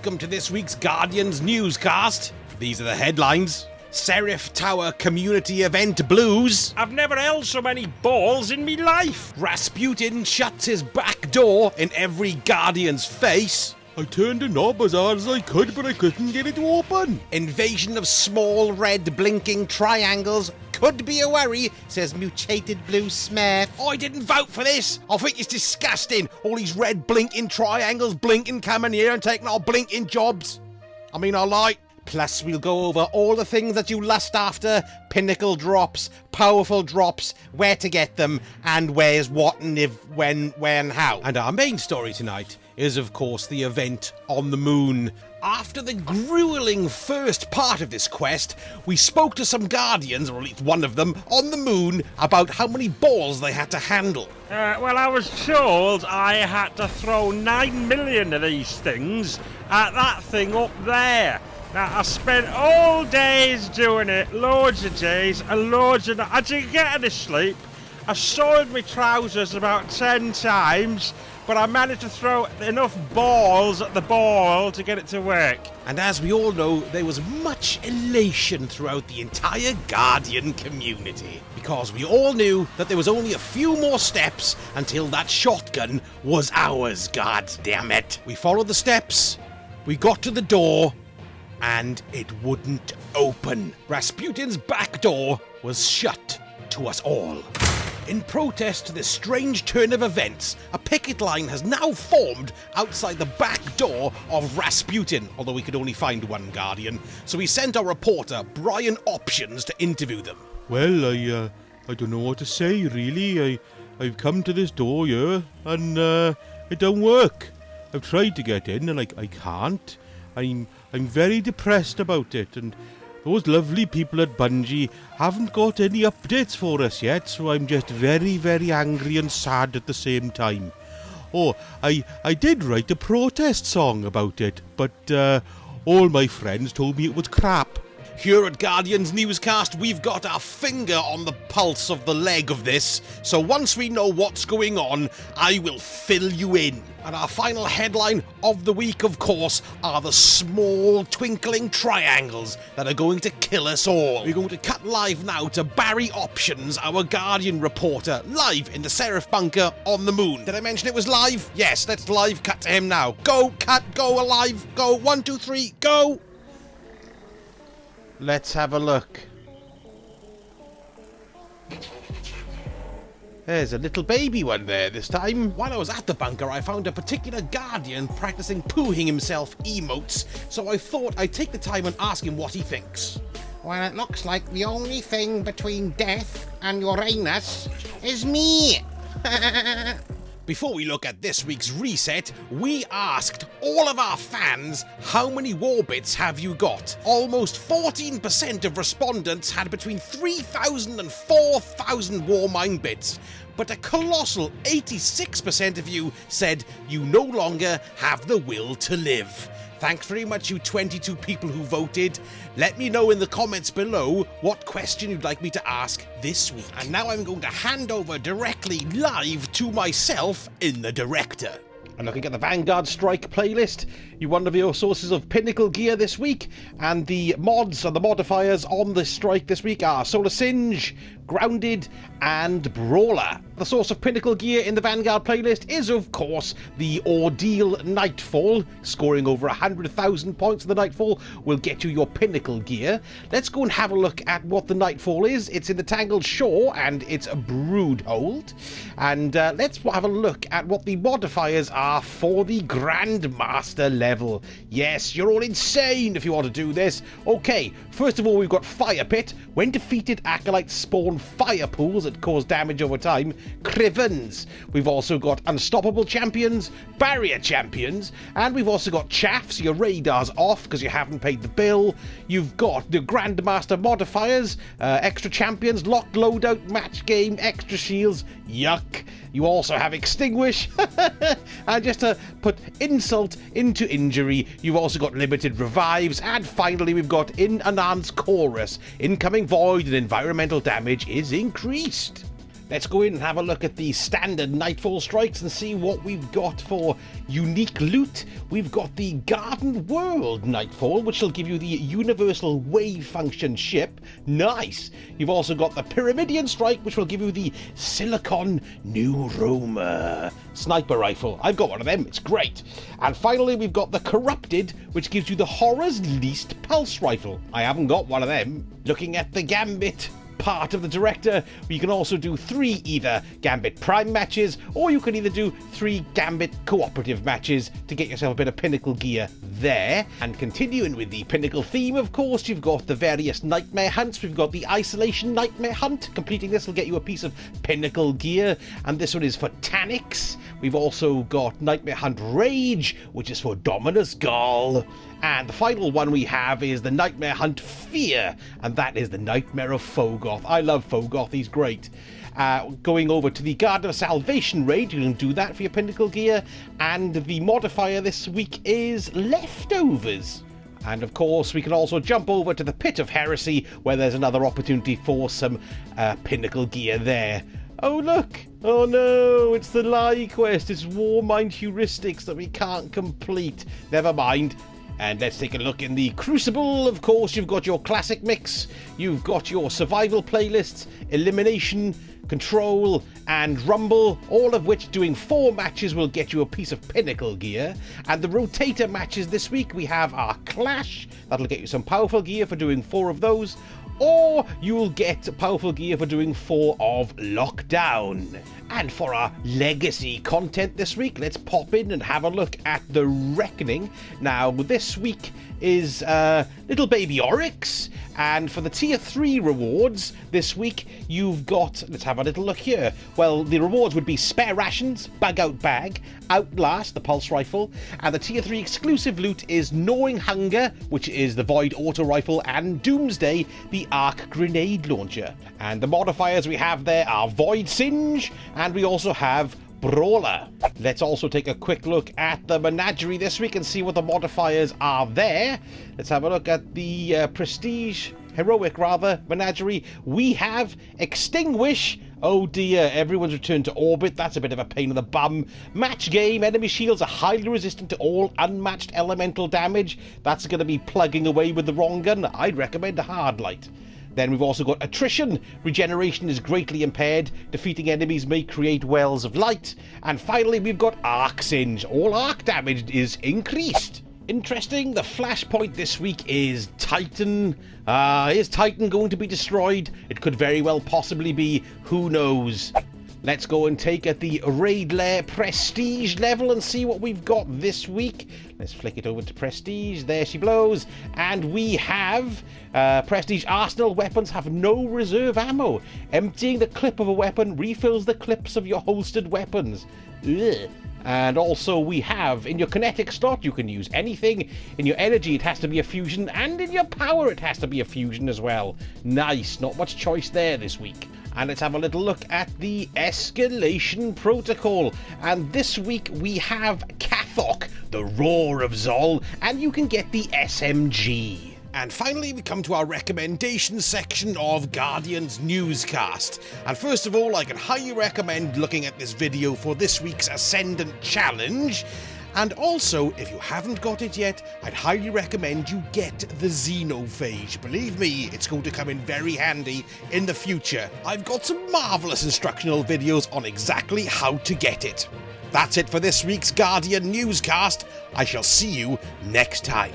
welcome to this week's Guardian's Newscast. These are the headlines. Seraph Tower Community Event Blues. I've never held so many balls in me life. Rasputin shuts his back door in every Guardian's face. I turned the knob as hard as I could, but I couldn't get it to open. Invasion of small red blinking triangles could be a worry, says mutated blue Smith. I didn't vote for this. I think it's disgusting. All these red blinking triangles blinking coming here and taking our blinking jobs. I mean, I like. Plus, we'll go over all the things that you lust after, pinnacle drops, powerful drops, where to get them, and where's what and if, when, how. And our main story tonight is, of course, the event on the moon. After the grueling first part of this quest, we spoke to some Guardians, or at least one of them, on the moon about how many balls they had to handle. Well, I was told I had to throw 9 million of these things at that thing up there. Now, I spent all days doing it, loads of days, and loads of... I didn't get any sleep. I soiled my trousers about 10 times, but I managed to throw enough balls at the ball to get it to work. And as we all know, there was much elation throughout the entire Guardian community, because we all knew that there was only a few more steps until that shotgun was ours, god damn it. We followed the steps, we got to the door, and it wouldn't open. Rasputin's back door was shut to us all. In protest to this strange turn of events, a picket line has now formed outside the back door of Rasputin, although we could only find one Guardian, so we sent our reporter, Brian Options, to interview them. Well, I don't know what to say, really. I've come to this door here, and it don't work. I've tried to get in, and I can't. I'm very depressed about it, and those lovely people at Bungie haven't got any updates for us yet, so I'm just very, very angry and sad at the same time. Oh, I did write a protest song about it, but all my friends told me it was crap. Here at Guardian's Newscast, we've got our finger on the pulse of the leg of this, so once we know what's going on, I will fill you in. And our final headline of the week, of course, are the small twinkling triangles that are going to kill us all. We're going to cut live now to Barry Options, our Guardian reporter, live in the Seraph bunker on the moon. Did I mention it was live? Yes, let's live cut to him now. Go, cut, go, alive, go, 1, 2, 3, go! Let's have a look. There's a little baby one there this time. While I was at the bunker, I found a particular Guardian practicing pooing himself emotes, so I thought I'd take the time and ask him what he thinks. Well, it looks like the only thing between death and Uranus is me. Before we look at this week's reset, we asked all of our fans, how many war bits have you got? Almost 14% of respondents had between 3,000 and 4,000 war mine bits, but a colossal 86% of you said you no longer have the will to live. Thanks very much, you 22 people who voted. Let me know in the comments below what question you'd like me to ask this week. And now I'm going to hand over directly live to myself in the director. And looking at the Vanguard Strike playlist, you one of your sources of pinnacle gear this week, and the mods and the modifiers on the strike this week are Solar Singe, Grounded, and Brawler. The source of pinnacle gear in the Vanguard playlist is, of course, the Ordeal Nightfall. Scoring over 100,000 points in the Nightfall will get you your pinnacle gear. Let's go and have a look at what the Nightfall is. It's in the Tangled Shore, and it's a Broodhold. And let's have a look at what the modifiers are for the Grandmaster level. Yes, you're all insane if you want to do this. Okay, first of all, we've got Fire Pit. When defeated, acolytes spawn fire pools that cause damage over time. Crivens. We've also got Unstoppable Champions, Barrier Champions, and we've also got Chaffs. Your radar's off because you haven't paid the bill. You've got the Grandmaster modifiers, extra champions, locked loadout, match game, extra shields. Yuck. You also have Extinguish. And just to put insult into injury, you've also got limited revives. And finally, we've got In Anand's Chorus. Incoming void and environmental damage is increased. let's go in and have a look at the standard Nightfall strikes and see what we've got for unique loot. We've got the Garden World Nightfall, which will give you the Universal Wave Function ship. Nice! You've also got the Pyramidian Strike, which will give you the Silicon New Roma sniper rifle. I've got one of them, it's great. And finally, we've got the Corrupted, which gives you the Horror's Least pulse rifle. I haven't got one of them. Looking at the Gambit part of the director, you can also do 3 either Gambit Prime matches, or you can either do 3 Gambit cooperative matches to get yourself a bit of Pinnacle gear there. And continuing with the Pinnacle theme, of course, you've got the various Nightmare Hunts. We've got the Isolation Nightmare Hunt. Completing this will get you a piece of Pinnacle gear, and this one is for Tanix. We've also got Nightmare Hunt Rage, which is for Dominus Gall. And the final one we have is the Nightmare Hunt Fear, and that is the Nightmare of Fogoth. I love Fogoth, he's great. Going over to the Guard of Salvation raid, you can do that for your Pinnacle gear, and the modifier this week is Leftovers. And of course, we can also jump over to the Pit of Heresy, where there's another opportunity for some Pinnacle gear there. Oh look! Oh no, it's the Lie quest. It's Warmind heuristics that we can't complete. Never mind. And let's take a look in the Crucible. Of course, you've got your classic mix, you've got your survival playlists, elimination, control, and rumble, all of which doing 4 matches will get you a piece of Pinnacle gear. And the rotator matches this week, we have our Clash, that'll get you some powerful gear for doing 4 of those, or you'll get powerful gear for doing 4 of Lockdown. And for our legacy content this week, let's pop in and have a look at the Reckoning. Now, this week is Little Baby Oryx, and for the Tier 3 rewards this week, you've got, let's have a little look here. Well, the rewards would be Spare Rations, Bug Out Bag, Outlast, the Pulse Rifle, and the Tier 3 exclusive loot is Gnawing Hunger, which is the Void Auto Rifle, and Doomsday, the Arc Grenade Launcher. And the modifiers we have there are Void Singe, and we also have Brawler. Let's also take a quick look at the Menagerie this week and see what the modifiers are there. Let's have a look at the Prestige, Heroic rather, Menagerie. We have Extinguish. Oh dear, everyone's returned to orbit. That's a bit of a pain in the bum. Match game. Enemy shields are highly resistant to all unmatched elemental damage. That's going to be plugging away with the wrong gun. I'd recommend a hard light. Then we've also got Attrition. Regeneration is greatly impaired. Defeating enemies may create wells of light. And finally, we've got Arc Singe. All arc damage is increased. Interesting. The flashpoint this week is Titan. Is Titan going to be destroyed? It could very well possibly be. Who knows? Let's go and take at the Raid Lair Prestige level and see what we've got this week. Let's flick it over to Prestige. There she blows. And we have Prestige Arsenal. Weapons have no reserve ammo. Emptying the clip of a weapon refills the clips of your holstered weapons. Ugh. And also we have, in your kinetic slot, you can use anything. In your energy, it has to be a fusion. And in your power, it has to be a fusion as well. Nice. Not much choice there this week. And let's have a little look at the Escalation Protocol. And this week we have Cathok, the Roar of Zol, and you can get the SMG. And finally, we come to our recommendations section of Guardian's Newscast. And first of all, I can highly recommend looking at this video for this week's Ascendant Challenge. And also, if you haven't got it yet, I'd highly recommend you get the Xenophage. Believe me, it's going to come in very handy in the future. I've got some marvellous instructional videos on exactly how to get it. That's it for this week's Guardian Newscast. I shall see you next time.